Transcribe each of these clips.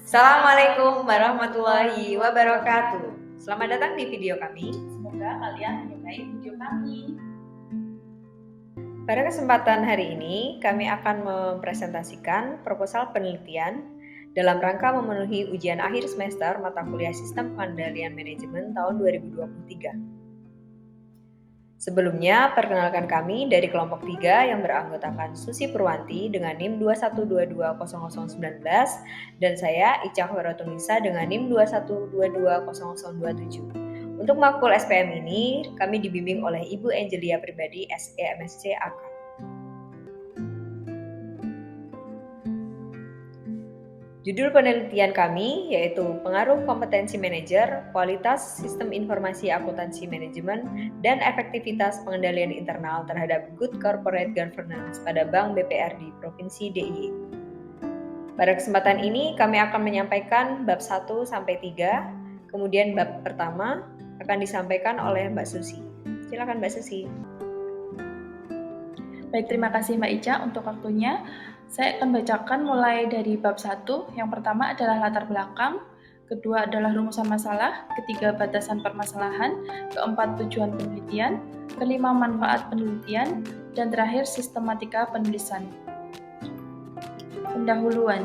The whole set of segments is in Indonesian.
Assalamualaikum warahmatullahi wabarakatuh. Selamat datang di video kami. Semoga kalian menyukai video kami. Pada kesempatan hari ini, kami akan mempresentasikan proposal penelitian dalam rangka memenuhi ujian akhir semester mata kuliah Sistem Pengendalian Manajemen tahun 2023. Sebelumnya, perkenalkan kami dari kelompok 3 yang beranggotakan Susi Purwanti dengan NIM 21220019 dan saya Ica Hoerotunisa dengan NIM 21220027. Untuk makul SPM ini, kami dibimbing oleh Ibu Angelia Pribadi, SE MSc AK. Judul penelitian kami yaitu Pengaruh Kompetensi Manajer, Kualitas Sistem Informasi Akuntansi Manajemen, dan Efektivitas Pengendalian Internal terhadap Good Corporate Governance pada Bank BPR di Provinsi DIY. Pada kesempatan ini kami akan menyampaikan bab 1-3, kemudian bab pertama akan disampaikan oleh Mbak Susi. Silakan Mbak Susi. Baik, terima kasih Mbak Ica untuk waktunya. Saya akan bacakan mulai dari bab 1. Yang pertama adalah latar belakang, kedua adalah rumusan masalah, ketiga batasan permasalahan, keempat tujuan penelitian, kelima manfaat penelitian, dan terakhir sistematika penulisan. Pendahuluan.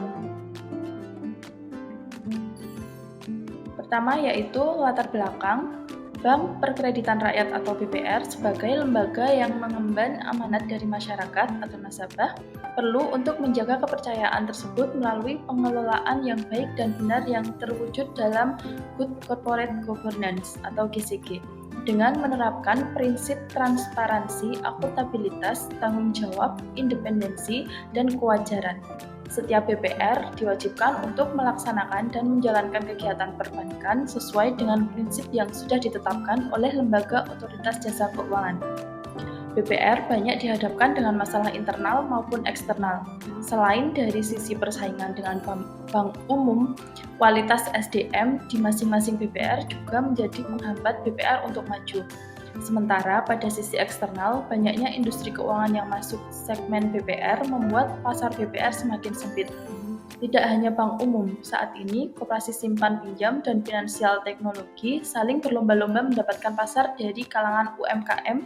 Pertama yaitu latar belakang. Bank Perkreditan Rakyat atau BPR sebagai lembaga yang mengemban amanat dari masyarakat atau nasabah perlu untuk menjaga kepercayaan tersebut melalui pengelolaan yang baik dan benar yang terwujud dalam Good Corporate Governance atau GCG dengan menerapkan prinsip transparansi, akuntabilitas, tanggung jawab, independensi, dan kewajaran. Setiap BPR diwajibkan untuk melaksanakan dan menjalankan kegiatan perbankan sesuai dengan prinsip yang sudah ditetapkan oleh lembaga otoritas jasa keuangan. BPR banyak dihadapkan dengan masalah internal maupun eksternal. Selain dari sisi persaingan dengan bank umum, kualitas SDM di masing-masing BPR juga menjadi penghambat BPR untuk maju. Sementara pada sisi eksternal, banyaknya industri keuangan yang masuk segmen BPR membuat pasar BPR semakin sempit. Tidak hanya bank umum, saat ini koperasi simpan pinjam dan finansial teknologi saling berlomba-lomba mendapatkan pasar dari kalangan UMKM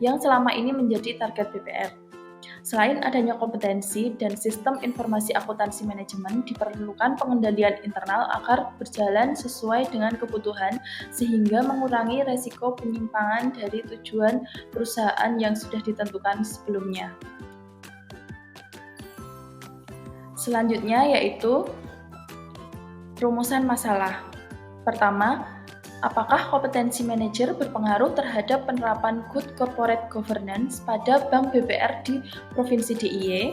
yang selama ini menjadi target BPR. Selain adanya kompetensi dan sistem informasi akuntansi manajemen, diperlukan pengendalian internal agar berjalan sesuai dengan kebutuhan sehingga mengurangi resiko penyimpangan dari tujuan perusahaan yang sudah ditentukan sebelumnya. Selanjutnya yaitu rumusan masalah. Pertama, apakah kompetensi manajer berpengaruh terhadap penerapan Good Corporate Governance pada Bank BPR di Provinsi DIY?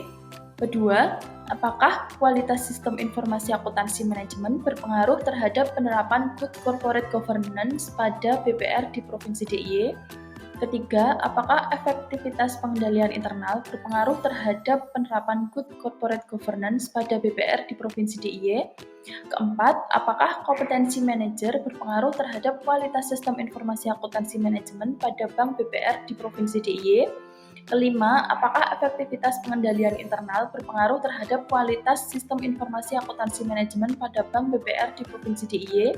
Kedua, apakah kualitas sistem informasi akuntansi manajemen berpengaruh terhadap penerapan Good Corporate Governance pada BPR di Provinsi DIY? Ketiga, apakah efektivitas pengendalian internal berpengaruh terhadap penerapan Good Corporate Governance pada BPR di Provinsi DIY? Keempat, apakah kompetensi manajer berpengaruh terhadap kualitas sistem informasi akuntansi manajemen pada Bank BPR di Provinsi DIY? Kelima, apakah efektivitas pengendalian internal berpengaruh terhadap kualitas sistem informasi akuntansi manajemen pada Bank BPR di Provinsi DIY?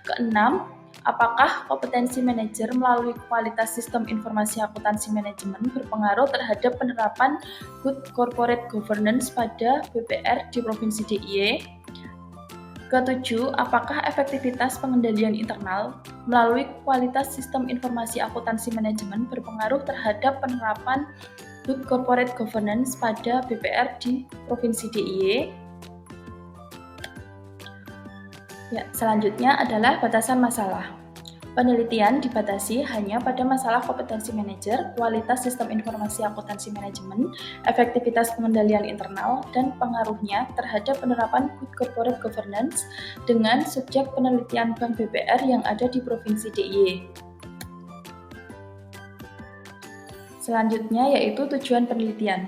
Keenam, apakah kompetensi manajer melalui kualitas sistem informasi akuntansi manajemen berpengaruh terhadap penerapan Good Corporate Governance pada BPR di Provinsi DIY? Ketujuh, apakah efektivitas pengendalian internal melalui kualitas sistem informasi akuntansi manajemen berpengaruh terhadap penerapan Good Corporate Governance pada BPR di Provinsi DIY? Selanjutnya adalah batasan masalah. Penelitian dibatasi hanya pada masalah kompetensi manajer, kualitas sistem informasi akuntansi manajemen, efektivitas pengendalian internal, dan pengaruhnya terhadap penerapan Good Corporate Governance dengan subjek penelitian Bank BPR yang ada di Provinsi DIY. Selanjutnya yaitu tujuan penelitian.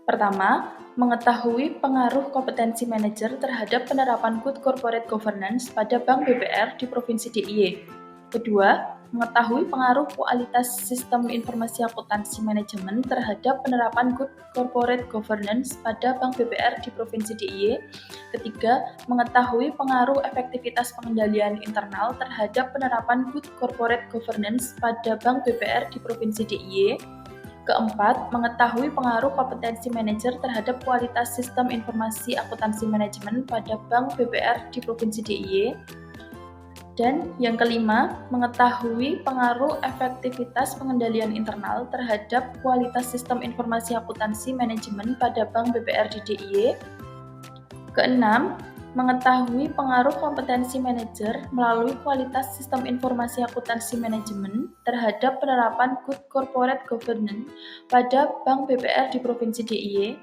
Pertama, mengetahui pengaruh kompetensi manajer terhadap penerapan Good Corporate Governance pada Bank BPR di Provinsi DIY. Kedua, mengetahui pengaruh kualitas sistem informasi akuntansi manajemen terhadap penerapan good corporate governance pada Bank BPR di Provinsi DIY. Ketiga, mengetahui pengaruh efektivitas pengendalian internal terhadap penerapan good corporate governance pada Bank BPR di Provinsi DIY. Keempat, mengetahui pengaruh kompetensi manajer terhadap kualitas sistem informasi akuntansi manajemen pada Bank BPR di Provinsi DIY. Dan yang kelima, mengetahui pengaruh efektivitas pengendalian internal terhadap kualitas sistem informasi akuntansi manajemen pada Bank BPR di DIY. Keenam, mengetahui pengaruh kompetensi manajer melalui kualitas sistem informasi akuntansi manajemen terhadap penerapan good corporate governance pada Bank BPR di Provinsi DIY.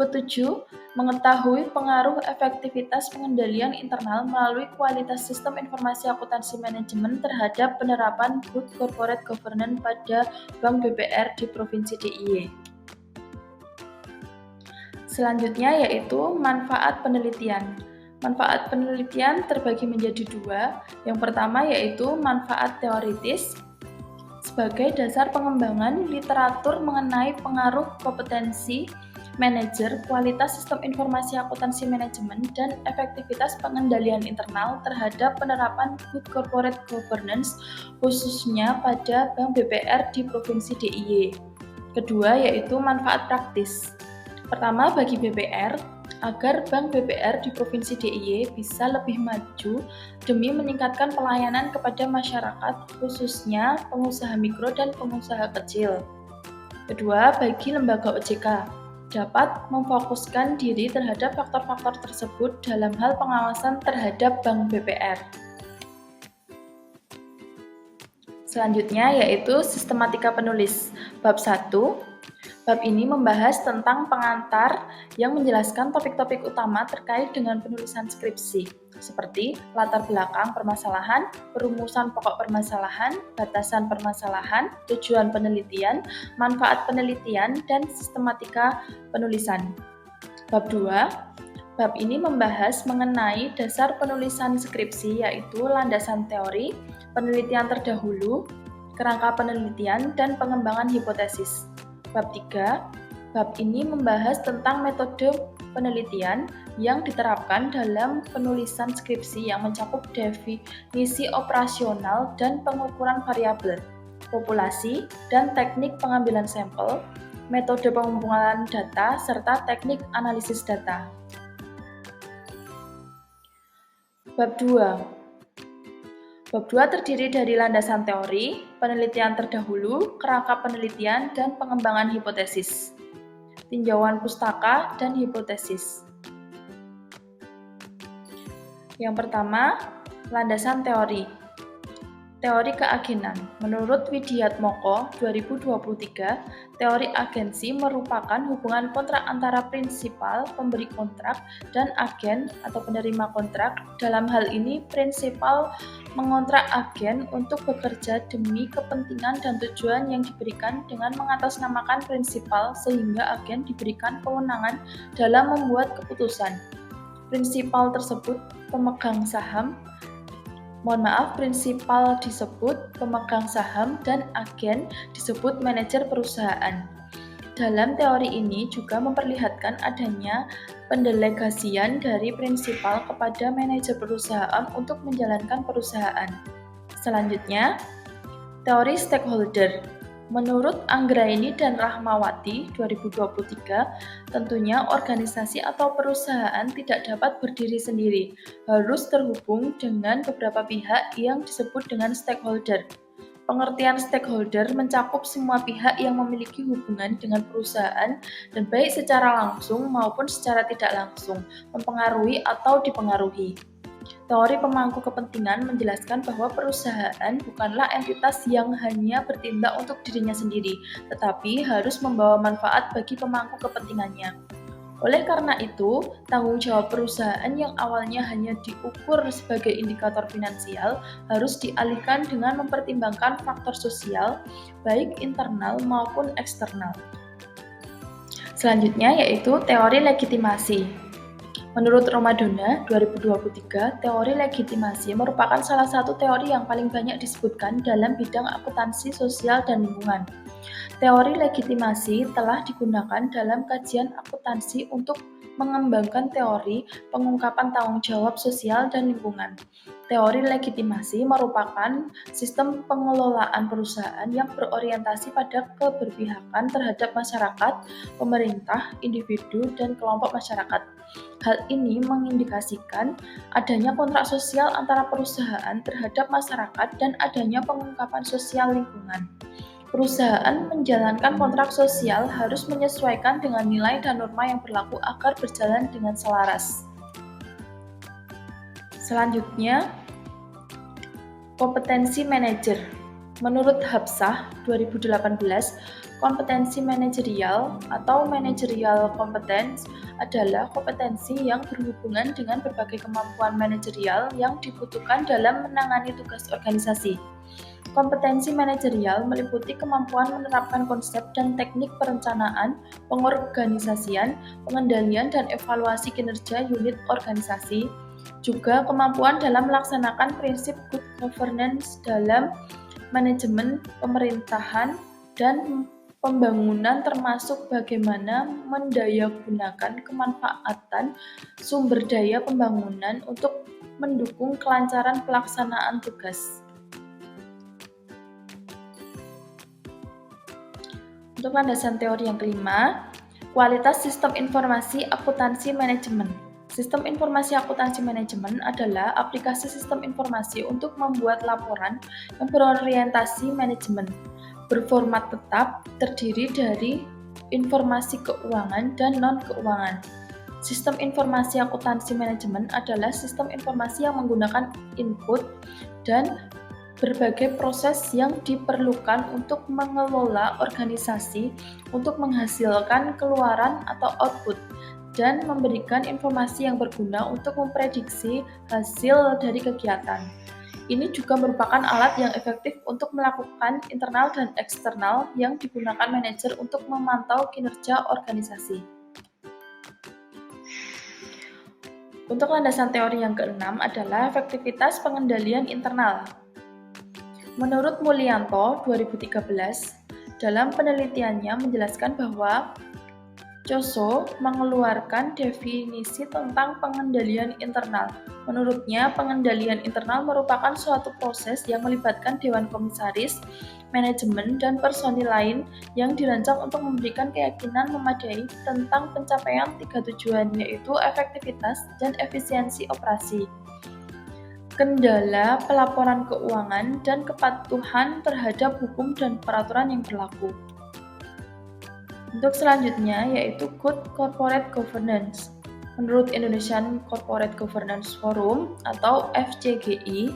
Ketujuh, mengetahui pengaruh efektivitas pengendalian internal melalui kualitas sistem informasi akuntansi manajemen terhadap penerapan good corporate governance pada Bank BPR di Provinsi DIY. Selanjutnya yaitu manfaat penelitian. Manfaat penelitian terbagi menjadi dua. Yang pertama yaitu manfaat teoritis sebagai dasar pengembangan literatur mengenai pengaruh kompetensi manajer, kualitas sistem informasi akuntansi manajemen, dan efektivitas pengendalian internal terhadap penerapan good corporate governance khususnya pada Bank BPR di Provinsi DIY. Kedua yaitu manfaat praktis. Pertama, bagi BPR, agar Bank BPR di Provinsi DIY bisa lebih maju demi meningkatkan pelayanan kepada masyarakat, khususnya pengusaha mikro dan pengusaha kecil. Kedua, bagi lembaga OJK, dapat memfokuskan diri terhadap faktor-faktor tersebut dalam hal pengawasan terhadap Bank BPR. Selanjutnya yaitu sistematika penulis. Bab 1. Bab ini membahas tentang pengantar yang menjelaskan topik-topik utama terkait dengan penulisan skripsi, seperti latar belakang permasalahan, perumusan pokok permasalahan, batasan permasalahan, tujuan penelitian, manfaat penelitian, dan sistematika penulisan. Bab 2. Bab ini membahas mengenai dasar penulisan skripsi, yaitu landasan teori, penelitian terdahulu, kerangka penelitian, dan pengembangan hipotesis. Bab 3, bab ini membahas tentang metode penelitian yang diterapkan dalam penulisan skripsi yang mencakup definisi operasional dan pengukuran variabel, populasi, dan teknik pengambilan sampel, metode pengumpulan data, serta teknik analisis data. Bab 2. Bab 2 terdiri dari landasan teori, penelitian terdahulu, kerangka penelitian, dan pengembangan hipotesis, tinjauan pustaka, dan hipotesis. Yang pertama, landasan teori. Teori keagenan. Menurut Widiatmoko 2023, teori agensi merupakan hubungan kontrak antara prinsipal pemberi kontrak dan agen atau penerima kontrak. Dalam hal ini, prinsipal mengontrak agen untuk bekerja demi kepentingan dan tujuan yang diberikan dengan mengatasnamakan prinsipal sehingga agen diberikan kewenangan dalam membuat keputusan. Prinsipal tersebut pemegang saham. Prinsipal disebut pemegang saham dan agen disebut manajer perusahaan. Dalam teori ini juga memperlihatkan adanya pendelegasian dari prinsipal kepada manajer perusahaan untuk menjalankan perusahaan. Selanjutnya, teori stakeholder. Menurut Anggraini dan Rahmawati 2023, tentunya organisasi atau perusahaan tidak dapat berdiri sendiri, harus terhubung dengan beberapa pihak yang disebut dengan stakeholder. Pengertian stakeholder mencakup semua pihak yang memiliki hubungan dengan perusahaan dan baik secara langsung maupun secara tidak langsung, mempengaruhi atau dipengaruhi. Teori pemangku kepentingan menjelaskan bahwa perusahaan bukanlah entitas yang hanya bertindak untuk dirinya sendiri, tetapi harus membawa manfaat bagi pemangku kepentingannya. Oleh karena itu, tanggung jawab perusahaan yang awalnya hanya diukur sebagai indikator finansial harus dialihkan dengan mempertimbangkan faktor sosial, baik internal maupun eksternal. Selanjutnya yaitu teori legitimasi. Menurut Romadona 2023, teori legitimasi merupakan salah satu teori yang paling banyak disebutkan dalam bidang akuntansi sosial dan lingkungan. Teori legitimasi telah digunakan dalam kajian akuntansi untuk mengembangkan teori pengungkapan tanggung jawab sosial dan lingkungan. Teori legitimasi merupakan sistem pengelolaan perusahaan yang berorientasi pada keberpihakan terhadap masyarakat, pemerintah, individu, dan kelompok masyarakat. Hal ini mengindikasikan adanya kontrak sosial antara perusahaan terhadap masyarakat dan adanya pengungkapan sosial lingkungan. Perusahaan menjalankan kontrak sosial harus menyesuaikan dengan nilai dan norma yang berlaku agar berjalan dengan selaras. Selanjutnya, kompetensi manajer. Menurut Hapsah 2018, kompetensi manajerial atau managerial competence adalah kompetensi yang berhubungan dengan berbagai kemampuan manajerial yang dibutuhkan dalam menangani tugas organisasi. Kompetensi manajerial meliputi kemampuan menerapkan konsep dan teknik perencanaan, pengorganisasian, pengendalian, dan evaluasi kinerja unit organisasi, juga kemampuan dalam melaksanakan prinsip good governance dalam manajemen pemerintahan dan pembangunan termasuk bagaimana mendayagunakan kemanfaatan sumber daya pembangunan untuk mendukung kelancaran pelaksanaan tugas. Untuk landasan teori yang kelima, kualitas sistem informasi akuntansi manajemen. Sistem informasi akuntansi manajemen adalah aplikasi sistem informasi untuk membuat laporan yang berorientasi manajemen, berformat tetap, terdiri dari informasi keuangan dan non-keuangan. Sistem informasi akuntansi manajemen adalah sistem informasi yang menggunakan input dan berbagai proses yang diperlukan untuk mengelola organisasi untuk menghasilkan keluaran atau output dan memberikan informasi yang berguna untuk memprediksi hasil dari kegiatan. Ini juga merupakan alat yang efektif untuk melakukan internal dan eksternal yang digunakan manajer untuk memantau kinerja organisasi. Untuk landasan teori yang keenam adalah efektivitas pengendalian internal. Menurut Mulyanto 2013, dalam penelitiannya menjelaskan bahwa Coso mengeluarkan definisi tentang pengendalian internal. Menurutnya, pengendalian internal merupakan suatu proses yang melibatkan dewan komisaris, manajemen, dan personil lain yang dirancang untuk memberikan keyakinan memadai tentang pencapaian tiga tujuan, yaitu efektivitas dan efisiensi operasi, kendala pelaporan keuangan, dan kepatuhan terhadap hukum dan peraturan yang berlaku. Untuk selanjutnya yaitu Good Corporate Governance. Menurut Indonesian Corporate Governance Forum atau FCGI,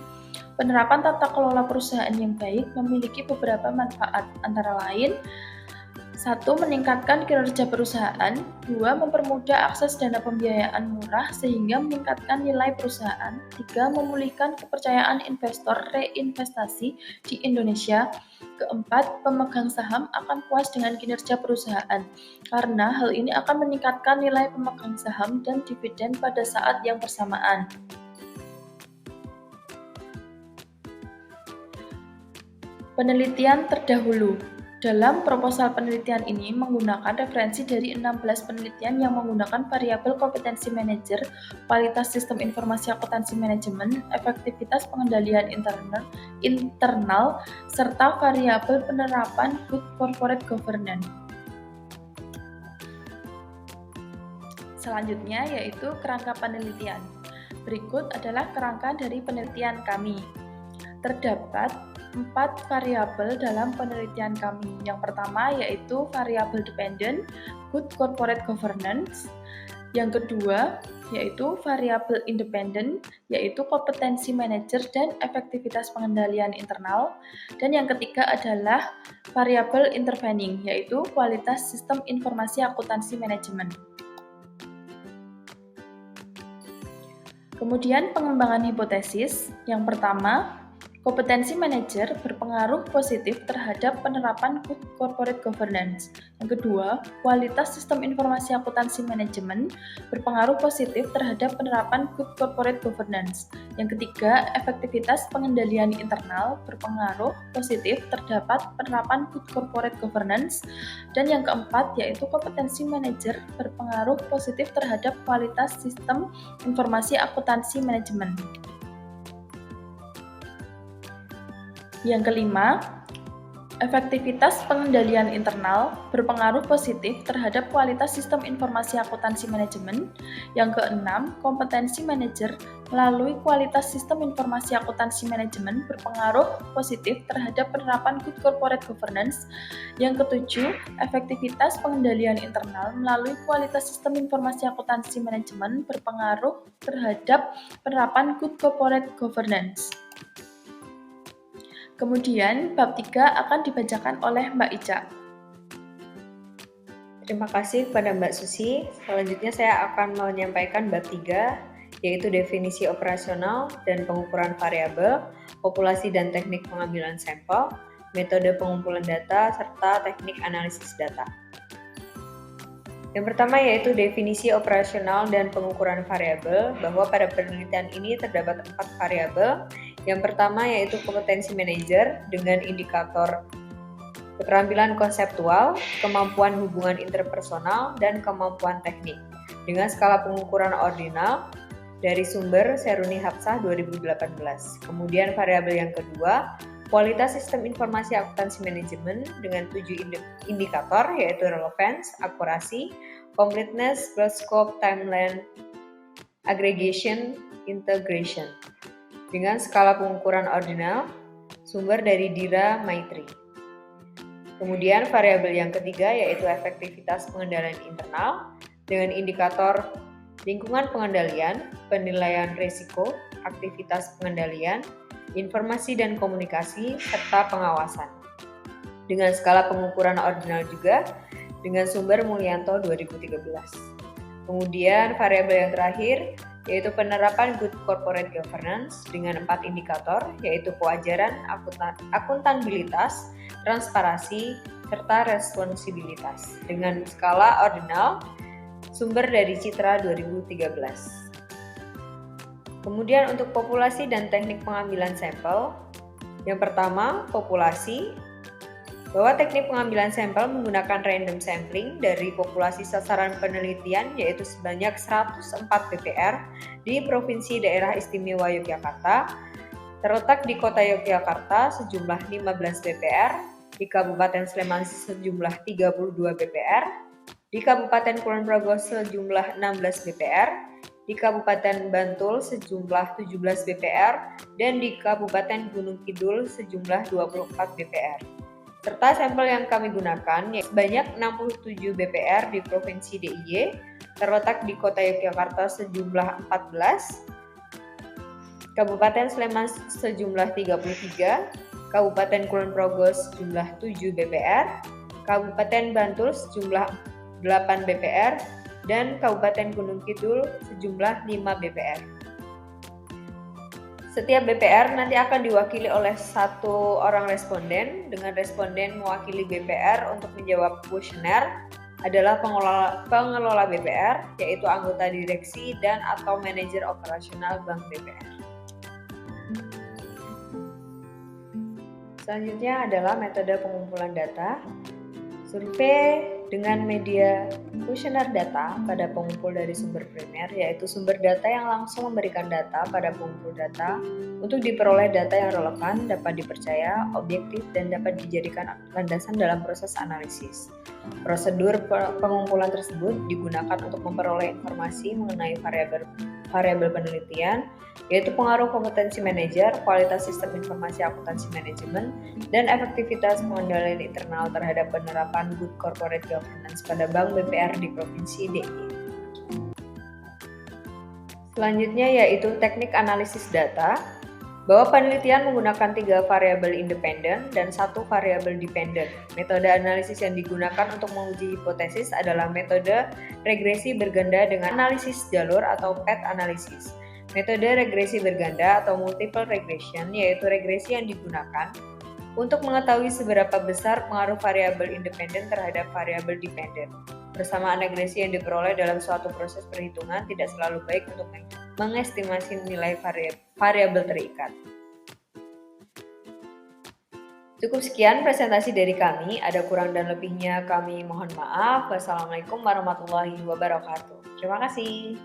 penerapan tata kelola perusahaan yang baik memiliki beberapa manfaat, antara lain 1. Meningkatkan kinerja perusahaan. 2. Mempermudah akses dana pembiayaan murah sehingga meningkatkan nilai perusahaan. 3. Memulihkan kepercayaan investor reinvestasi di Indonesia. Keempat, pemegang saham akan puas dengan kinerja perusahaan karena hal ini akan meningkatkan nilai pemegang saham dan dividen pada saat yang bersamaan. Penelitian terdahulu. Dalam proposal penelitian ini menggunakan referensi dari 16 penelitian yang menggunakan variabel kompetensi manajer, kualitas sistem informasi akuntansi manajemen, efektivitas pengendalian internal, serta variabel penerapan good corporate governance. Selanjutnya yaitu kerangka penelitian. Berikut adalah kerangka dari penelitian kami. Terdapat 4 variabel dalam penelitian kami. Yang pertama yaitu variabel dependent, good corporate governance. Yang kedua yaitu variabel independent, yaitu kompetensi manajer dan efektivitas pengendalian internal. Dan yang ketiga adalah variabel intervening, yaitu kualitas sistem informasi akuntansi manajemen. Kemudian pengembangan hipotesis. Yang pertama, Kompetensi manajer berpengaruh positif terhadap penerapan good corporate governance. Yang kedua, kualitas sistem informasi akuntansi manajemen berpengaruh positif terhadap penerapan good corporate governance. Yang ketiga, efektivitas pengendalian internal berpengaruh positif terdapat penerapan good corporate governance. Dan yang keempat, yaitu kompetensi manajer berpengaruh positif terhadap kualitas sistem informasi akuntansi manajemen. Yang kelima, efektivitas pengendalian internal berpengaruh positif terhadap kualitas sistem informasi akuntansi manajemen. Yang keenam, kompetensi manajer melalui kualitas sistem informasi akuntansi manajemen berpengaruh positif terhadap penerapan good corporate governance. Yang ketujuh, efektivitas pengendalian internal melalui kualitas sistem informasi akuntansi manajemen berpengaruh terhadap penerapan good corporate governance. Kemudian, bab 3 akan dibacakan oleh Mbak Ica. Terima kasih kepada Mbak Susi. Selanjutnya saya akan menyampaikan bab 3, yaitu definisi operasional dan pengukuran variabel, populasi dan teknik pengambilan sampel, metode pengumpulan data, serta teknik analisis data. Yang pertama yaitu definisi operasional dan pengukuran variabel, bahwa pada penelitian ini terdapat 4 variabel. Yang pertama yaitu kompetensi manajer dengan indikator keterampilan konseptual, kemampuan hubungan interpersonal, dan kemampuan teknik dengan skala pengukuran ordinal dari sumber Seruni Hapsah 2018. Kemudian variabel yang kedua, kualitas sistem informasi akuntansi manajemen dengan 7 indikator yaitu relevance, akurasi, completeness, broad scope, timeline, aggregation, integration dengan skala pengukuran ordinal sumber dari Dira Maitri. Kemudian variabel yang ketiga yaitu efektivitas pengendalian internal dengan indikator lingkungan pengendalian, penilaian risiko, aktivitas pengendalian, informasi dan komunikasi, serta pengawasan. Dengan skala pengukuran ordinal juga dengan sumber Mulyanto 2013. Kemudian variabel yang terakhir yaitu penerapan good corporate governance dengan 4 indikator yaitu kewajaran, akuntabilitas, transparansi, serta responsibilitas dengan skala ordinal sumber dari Citra 2013. Kemudian untuk populasi dan teknik pengambilan sampel, yang pertama populasi, bahwa teknik pengambilan sampel menggunakan random sampling dari populasi sasaran penelitian yaitu sebanyak 104 PPR di Provinsi Daerah Istimewa Yogyakarta, terletak di Kota Yogyakarta sejumlah 15 PPR, di Kabupaten Sleman sejumlah 32 PPR, di Kabupaten Kulon Progo sejumlah 16 PPR, di Kabupaten Bantul sejumlah 17 BPR, dan di Kabupaten Gunung Kidul sejumlah 24 BPR. Serta sampel yang kami gunakan yaitu sebanyak 67 BPR di Provinsi DIY, terletak di Kota Yogyakarta sejumlah 14, Kabupaten Sleman sejumlah 33, Kabupaten Kulon Progo sejumlah 7 BPR, Kabupaten Bantul sejumlah 8 BPR, dan Kabupaten Gunung Kidul sejumlah 5 BPR. Setiap BPR nanti akan diwakili oleh 1 orang responden, dengan responden mewakili BPR untuk menjawab kuesioner adalah pengelola BPR, yaitu anggota direksi dan atau manajer operasional bank BPR. Selanjutnya adalah metode pengumpulan data. Survei dengan media kuesioner data pada pengumpul dari sumber primer, yaitu sumber data yang langsung memberikan data pada pengumpul data untuk diperoleh data yang relevan, dapat dipercaya, objektif, dan dapat dijadikan landasan dalam proses analisis. Prosedur pengumpulan tersebut digunakan untuk memperoleh informasi mengenai variabel penelitian, yaitu pengaruh kompetensi manajer, kualitas sistem informasi akuntansi manajemen, dan efektivitas pengendalian internal terhadap penerapan good corporate governance pada bank BPR di Provinsi DIY. Selanjutnya yaitu teknik analisis data, bahwa penelitian menggunakan 3 variabel independen dan 1 variabel dependen. Metode analisis yang digunakan untuk menguji hipotesis adalah metode regresi berganda dengan analisis jalur atau path analysis. Metode regresi berganda atau multiple regression yaitu regresi yang digunakan untuk mengetahui seberapa besar pengaruh variabel independen terhadap variabel dependen. Persamaan regresi yang diperoleh dalam suatu proses perhitungan tidak selalu baik untuk mengestimasi nilai variabel terikat. Cukup sekian presentasi dari kami, ada kurang dan lebihnya kami mohon maaf. Wassalamualaikum warahmatullahi wabarakatuh. Terima kasih.